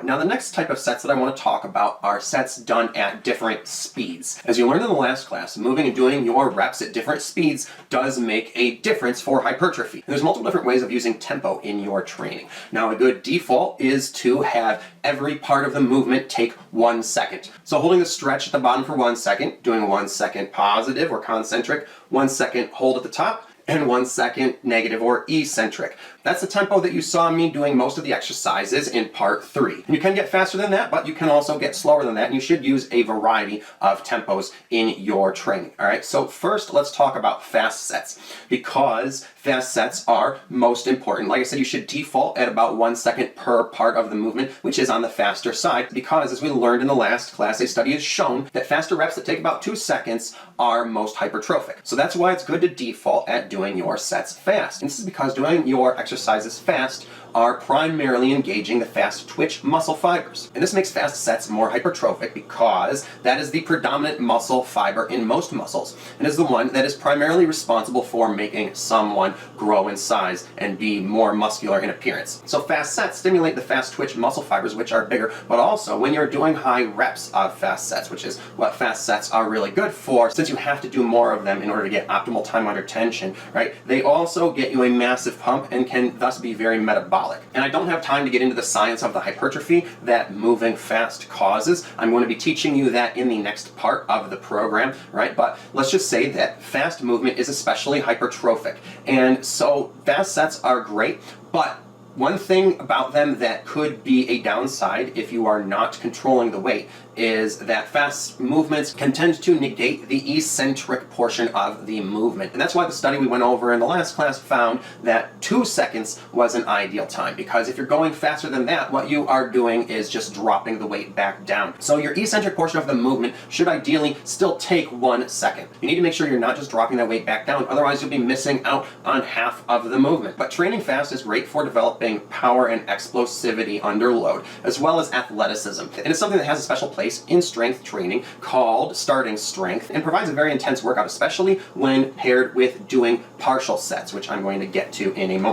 Now the next type of sets that I want to talk about are sets done at different speeds. As you learned in the last class, moving and doing your reps at different speeds does make a difference for hypertrophy. And there's multiple different ways of using tempo in your training. Now a good default is to have every part of the movement take 1 second. So holding the stretch at the bottom for 1 second, doing 1 second positive or concentric, 1 second hold at the top, and 1 second negative or eccentric. That's the tempo that you saw me doing most of the exercises in part 3. And you can get faster than that, but you can also get slower than that, and you should use a variety of tempos in your training. All right, so first let's talk about fast sets, because fast sets are most important. Like I said, you should default at about 1 second per part of the movement, which is on the faster side, because as we learned in the last class, a study has shown that faster reps that take about 2 seconds are most hypertrophic. So that's why it's good to default at doing your sets fast. And this is because doing your exercises fast are primarily engaging the fast twitch muscle fibers. And this makes fast sets more hypertrophic because that is the predominant muscle fiber in most muscles, and is the one that is primarily responsible for making someone grow in size and be more muscular in appearance. So fast sets stimulate the fast twitch muscle fibers, which are bigger, but also when you're doing high reps of fast sets, which is what fast sets are really good for, since you have to do more of them in order to get optimal time under tension, right? They also get you a massive pump and can thus be very metabolic. And I don't have time to get into the science of the hypertrophy that moving fast causes. I'm going to be teaching you that in the next part of the program, right? But let's just say that fast movement is especially hypertrophic. And so fast sets are great, but one thing about them that could be a downside if you are not controlling the weight is that fast movements can tend to negate the eccentric portion of the movement. And that's why the study we went over in the last class found that 2 seconds was an ideal time, because if you're going faster than that, what you are doing is just dropping the weight back down. So your eccentric portion of the movement should ideally still take 1 second. You need to make sure you're not just dropping that weight back down, otherwise you'll be missing out on half of the movement. But training fast is great for developing power and explosivity under load, as well as athleticism. And it's something that has a special place in strength training called starting strength, and provides a very intense workout, especially when paired with doing partial sets, which I'm going to get to in a moment.